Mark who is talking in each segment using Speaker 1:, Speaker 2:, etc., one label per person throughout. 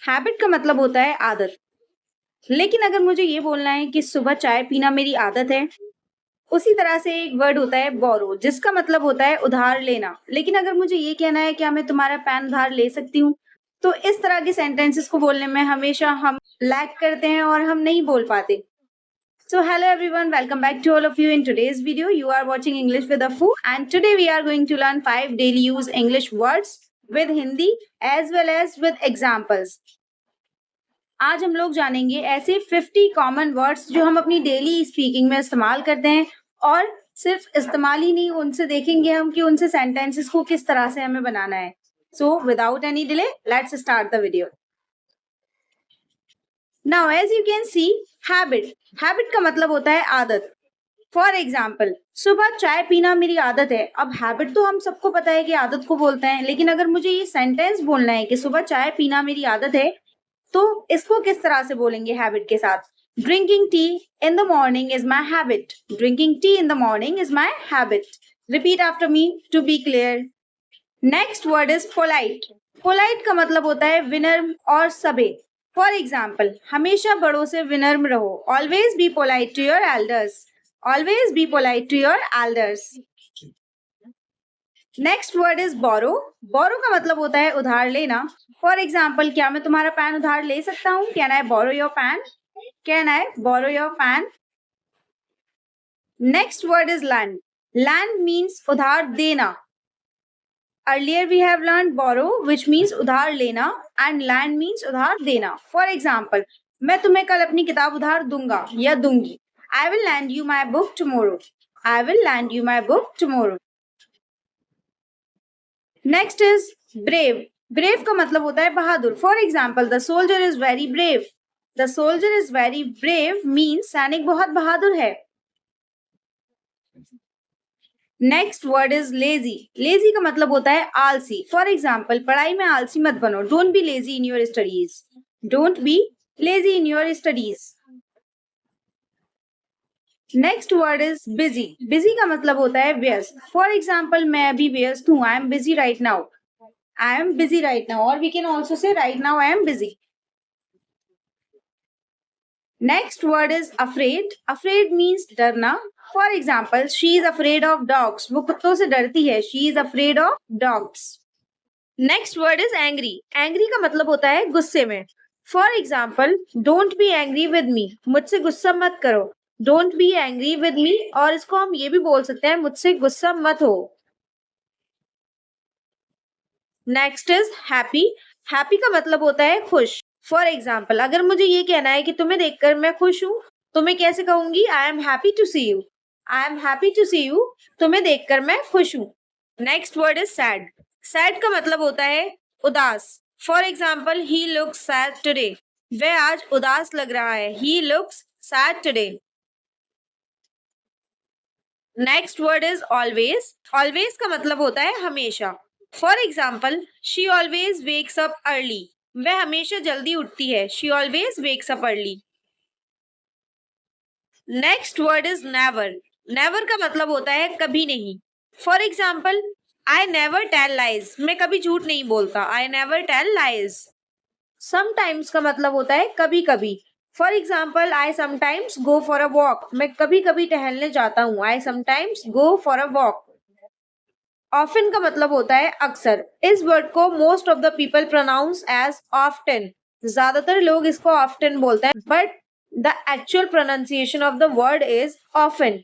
Speaker 1: Habit का मतलब होता है आदत। लेकिन अगर मुझे ये बोलना है कि सुबह चाय पीना मेरी आदत है, उसी तरह से एक वर्ड होता है बोरो जिसका मतलब होता है उधार लेना। लेकिन अगर मुझे ये कहना है क्या मैं तुम्हारा पेन उधार ले सकती हूँ, तो इस तरह के सेंटेंसेस को बोलने में हमेशा हम लैग करते हैं और हम नहीं बोल पाते। So hello everyone, welcome back to all of you. In today's video, you are watching English with Afu, and today we are going to learn 5 daily use English words with Hindi as well as with examples. आज हम लोग जानेंगे ऐसे 50 common words जो हम अपनी daily speaking में इस्तेमाल करते हैं, और सिर्फ इस्तेमाल ही नहीं, उनसे देखेंगे हम कि उनसे सेंटेंसेस को किस तरह से हमें बनाना है। So without any delay, let's start the video. Now as you can see, habit का मतलब होता है आदत। फॉर एग्जाम्पल, सुबह चाय पीना मेरी आदत है। अब हैबिट तो हम सबको पता है कि आदत को बोलते हैं, लेकिन अगर मुझे ये सेंटेंस बोलना है कि सुबह चाय पीना मेरी आदत है, तो इसको किस तरह से बोलेंगे हैबिट के साथ? Drinking tea in the morning is my habit. Drinking tea in the morning is my habit. Repeat after me to be clear. Next word is polite. Polite का मतलब होता है विनम्र और सभ्य। फॉर एग्जाम्पल, हमेशा बड़ों से विनम्र रहो। Always be polite to your elders. Always be polite to your elders. Next word is borrow. Borrow का मतलब होता है उधार लेना। फॉर एग्जाम्पल, क्या मैं तुम्हारा पेन उधार ले सकता हूँ? Can I borrow your pen? Can I borrow your pen? Next word is lend. Lend means उधार देना। Earlier we have learned borrow, which means उधार लेना, and lend means उधार देना. For example, मैं तुम्हें कल अपनी किताब उधार दूंगा या दूंगी। I will lend you my book tomorrow. I will lend you my book tomorrow. Next is brave. Brave का मतलब होता है बहादुर। For example, the soldier is very brave. The soldier is very brave means सैनिक बहुत बहादुर है। Next word is lazy. Lazy का मतलब होता है आलसी। फॉर एग्जाम्पल, पढ़ाई में आलसी मत बनो। Don't be lazy in your studies. Don't be lazy in your studies. Next word is busy. Busy का मतलब होता है व्यस्त। फॉर एग्जाम्पल, मैं अभी व्यस्त हूँ। I am busy right now. I am busy right now, और we can also say right now I am busy. Next word is afraid. Afraid means डरना। For example, she is afraid of dogs. वो कुत्तों से डरती है। She is afraid of dogs. Next word is angry. Angry का मतलब होता है गुस्से में। For example, don't be angry with me. मुझसे गुस्सा मत करो। डोंट बी एंग्री विद मी, और इसको हम ये भी बोल सकते हैं, मुझसे गुस्सा मत हो। Next is happy. हैप्पी का मतलब होता है खुश। फॉर एग्जाम्पल, अगर मुझे ये कहना है कि तुम्हें देखकर मैं खुश हूँ, तो मैं कैसे कहूंगी? I am happy to see you. I am happy to see you. तुम्हें देखकर मैं खुश हूँ। Next word is sad. Sad का मतलब होता है उदास। For example, he looks sad today. वह आज उदास लग रहा है। He looks sad today. Next word is always. Always का मतलब होता है हमेशा। For example, she always wakes up early. वह हमेशा जल्दी उठती है। She always wakes up early. Next word is never. Never का मतलब होता है कभी नहीं। For example, I never tell lies. मैं कभी झूठ नहीं बोलता। I never tell lies. Sometimes का मतलब होता है कभी कभी। For example, I sometimes go for a walk. मैं कभी कभी टहलने जाता हूँ। I sometimes go for a walk. Often का मतलब होता है अक्सर। इस वर्ड को most of the people pronounce as often. ज्यादातर लोग इसको ऑफ्टन बोलते हैं, but the actual pronunciation of the word is often.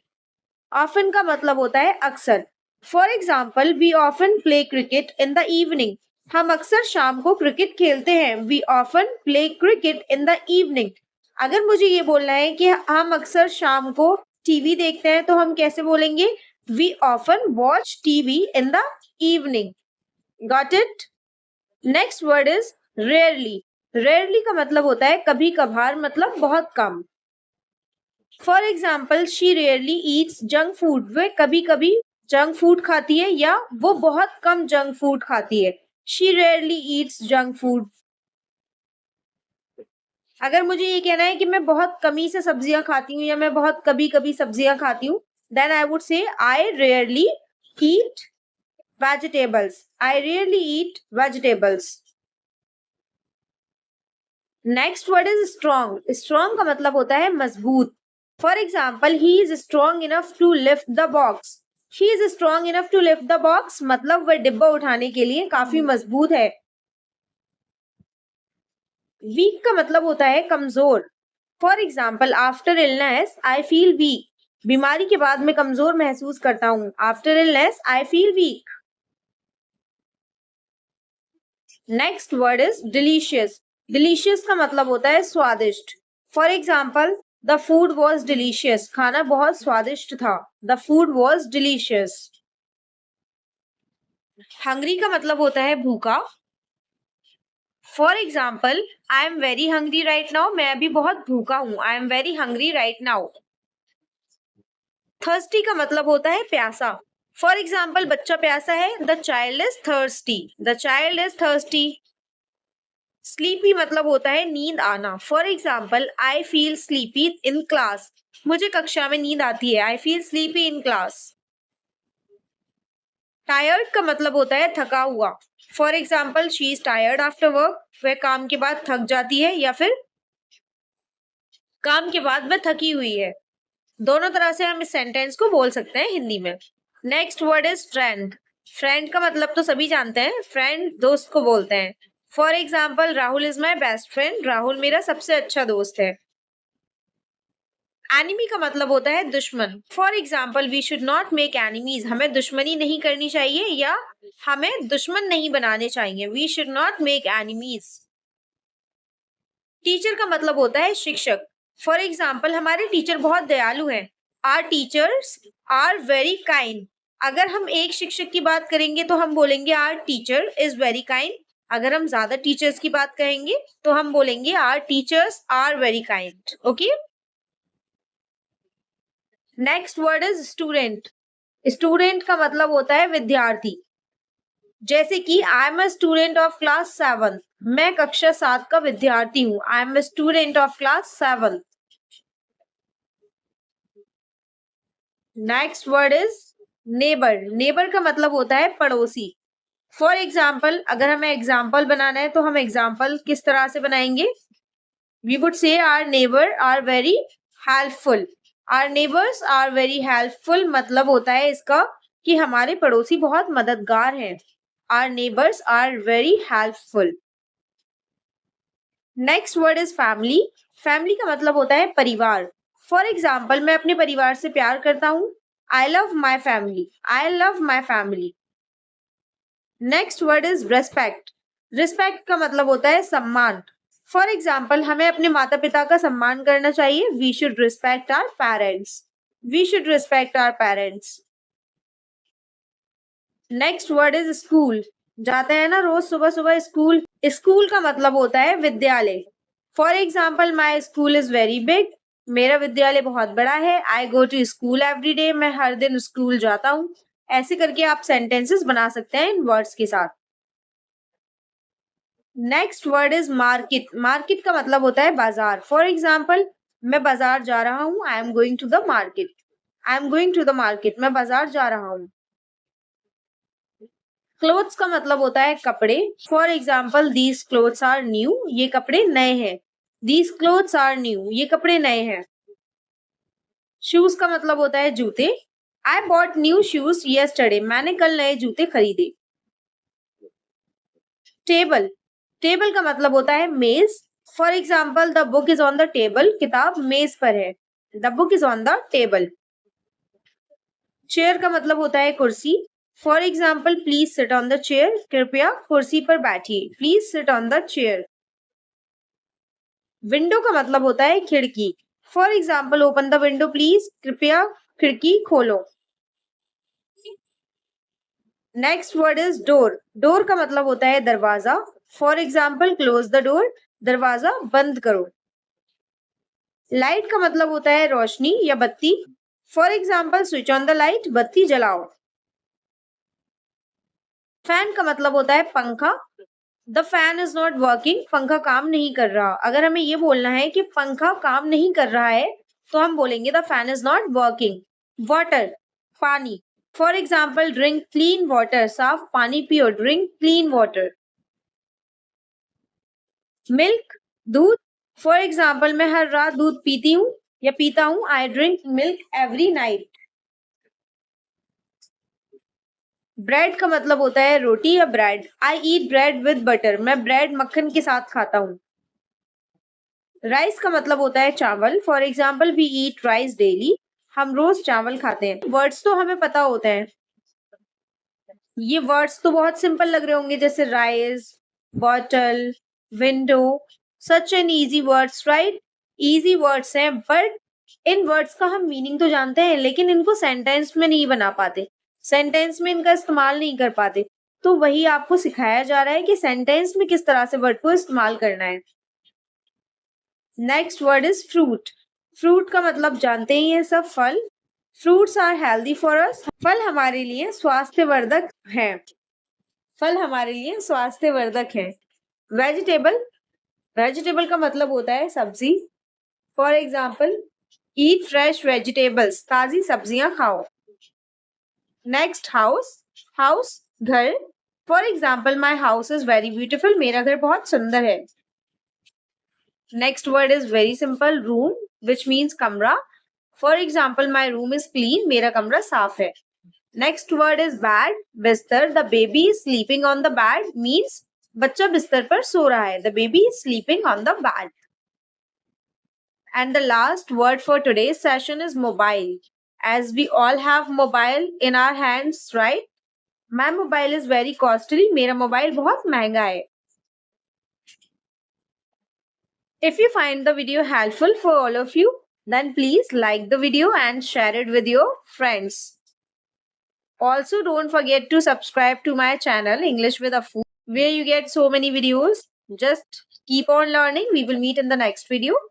Speaker 1: Often का मतलब होता है अक्सर। For example, we often play cricket in the evening. हम अक्सर शाम को क्रिकेट खेलते हैं। We often play cricket in the evening. अगर मुझे ये बोलना है कि हम अक्सर शाम को टीवी देखते हैं, तो हम कैसे बोलेंगे? We often watch TV in the evening. Got it? Next word is rarely. Rarely का मतलब होता है कभी कभार, मतलब बहुत कम। For example, she rarely eats junk food. वे कभी कभी जंक फूड खाती है, या वो बहुत कम जंक फूड खाती है। She rarely eats junk food. अगर मुझे ये कहना है कि मैं बहुत कमी से सब्जियां खाती हूँ, या मैं बहुत कभी कभी सब्जियां खाती हूँ, then I would say I rarely eat vegetables. I rarely eat vegetables. Next word is strong. Strong का मतलब होता है मजबूत। For example, he is strong enough to lift the box. She is strong enough to lift the box मतलब वह डिब्बा उठाने के लिए काफी मजबूत है। वीक का मतलब होता है कमजोर। For example, after illness I feel weak. बीमारी के बाद मैं कमजोर महसूस करता हूँ। After illness I feel weak. Next word is delicious. Delicious का मतलब होता है स्वादिष्ट। For example, the food was delicious. खाना बहुत स्वादिष्ट था। The food was delicious. Hungry का मतलब होता है भूखा। For example, I am very hungry right now. मैं अभी बहुत भूखा हूं। I am very hungry right now. Thirsty का मतलब होता है प्यासा। फॉर एग्जाम्पल, बच्चा प्यासा है। The child is thirsty. The child is thirsty. Sleepy मतलब होता है नींद आना। For example, I feel sleepy in class. मुझे कक्षा में नींद आती है। I feel sleepy in class. Tired का मतलब होता है थका हुआ। For example, she is tired after work. वह काम के बाद थक जाती है या फिर काम के बाद वह थकी हुई है। दोनों तरह से हम इस सेंटेंस को बोल सकते हैं हिंदी में। Next word is friend. Friend का मतलब तो सभी जानते हैं। फ्रेंड दोस्त को बोलते हैं। For example, Rahul is my best friend. Rahul मेरा सबसे अच्छा दोस्त है। एनिमी का मतलब होता है दुश्मन। For example, we should not make enemies. हमें दुश्मनी नहीं करनी चाहिए या हमें दुश्मन नहीं बनाने चाहिए। We should not make enemies. Teacher का मतलब होता है शिक्षक। फॉर एग्जाम्पल, हमारे टीचर बहुत दयालु हैं। Our teachers are very kind. अगर हम एक शिक्षक की बात करेंगे तो हम बोलेंगे our teacher is very kind. अगर हम ज्यादा टीचर्स की बात कहेंगे तो हम बोलेंगे our teachers are very kind. Okay. Next word is student. Student का मतलब होता है विद्यार्थी। जैसे कि I am a student of class 7। मैं कक्षा 7 का विद्यार्थी हूँ। I am a student of class 7। Next word is neighbour. Neighbour का मतलब होता है पड़ोसी। फॉर एग्जाम्पल, अगर हमें एग्जाम्पल बनाना है तो हम एग्जाम्पल किस तरह से बनाएंगे? We would say our neighbour are very helpful. Our neighbours are very helpful मतलब होता है इसका कि हमारे पड़ोसी बहुत मददगार हैं। Our neighbours are very helpful. Next word is family. Family का मतलब होता है परिवार। फॉर एग्जाम्पल, मैं अपने परिवार से प्यार करता हूँ। I love my family. I love my family. Next word is respect. Respect का मतलब होता है सम्मान। फॉर एग्जाम्पल, हमें अपने माता पिता का सम्मान करना चाहिए। We should respect our parents. We should respect our parents. Next word is school. जाते हैं ना रोज सुबह सुबह स्कूल। स्कूल का मतलब होता है विद्यालय। For example, my school is very big. मेरा विद्यालय बहुत बड़ा है। I go to school every day. मैं हर दिन स्कूल जाता हूँ। ऐसे करके आप सेंटेंसेस बना सकते हैं इन वर्ड्स के साथ। Next word is market. Market का मतलब होता है बाजार। फॉर एग्जाम्पल, मैं बाजार जा रहा हूँ। I am going to the market. I am going to the market. मैं बाजार जा रहा हूँ। क्लोथ्स का मतलब होता है कपड़े। For example, these clothes are new. ये कपड़े नए हैं। These clothes are new. ये कपड़े नए हैं। शूज का मतलब होता है जूते। I bought new shoes yesterday. मैंने कल नए जूते खरीदे। टेबल। टेबल का मतलब होता है मेज। For example, the book is on the table. किताब मेज पर है। The book is on the table. Chair का मतलब होता है कुर्सी। For example, please sit on the chair. कृपया कुर्सी पर बैठिए। Please sit on the chair. Window का मतलब होता है खिड़की। For example, open the window please. कृपया खिड़की खोलो। Next word is door. Door का मतलब होता है दरवाजा। For example, close the door. दरवाजा बंद करो। लाइट का मतलब होता है रोशनी या बत्ती। For example, switch on the light. बत्ती जलाओ। फैन का मतलब होता है पंखा। The fan is not working. पंखा काम नहीं कर रहा। अगर हमें ये बोलना है कि पंखा काम नहीं कर रहा है तो हम बोलेंगे the fan is not working. Water, पानी। For example, drink clean water. साफ पानी पियो। Drink clean water. मिल्क। दूध, फॉर एग्जाम्पल मैं हर रात दूध पीती हूँ या पीता हूँ। I drink milk every night. Bread का मतलब होता है रोटी या bread. I eat bread with butter. मैं ब्रेड मक्खन के साथ खाता हूँ। राइस का मतलब होता है चावल। For example we eat rice daily. हम रोज चावल खाते हैं। वर्ड्स तो हमें पता होते हैं। ये वर्ड्स तो बहुत सिंपल लग रहे होंगे, जैसे rice, bottle, window. Such an easy words, right? Easy words हैं, बट इन वर्ड्स का हम मीनिंग तो जानते हैं, लेकिन इनको सेंटेंस में नहीं बना पाते, सेंटेंस में इनका इस्तेमाल नहीं कर पाते। तो वही आपको सिखाया जा रहा है कि सेंटेंस में किस तरह से वर्ड को इस्तेमाल करना है। Next word is fruit. Fruit का मतलब जानते ही हैं सब, फल। Fruits are healthy for us. फल हमारे लिए स्वास्थ्यवर्धक है। फल हमारे लिए स्वास्थ्यवर्धक है। वेजिटेबल, वेजिटेबल का मतलब होता है सब्जी। For example eat fresh vegetables. ताजी सब्जियां खाओ। नेक्स्ट हाउस, हाउस घर। For example my house is very beautiful. मेरा घर बहुत सुंदर है। Next word is very simple, room, which means कमरा। For example my room is clean. मेरा कमरा साफ है। नेक्स्ट वर्ड इज बेड, बिस्तर। The baby is sleeping on the bed means बच्चा बिस्तर पर सो रहा है। The baby is sleeping on the bed. And the last word for today's session is mobile. As we all have mobile in our hands, right? My mobile is very costly. मेरा mobile बहुत महंगा है। If you find the video helpful for all of you, then please like the video and share it with your friends. Also, don't forget to subscribe to my channel English with Afu, where you get so many videos. Just keep on learning. We will meet in the next video.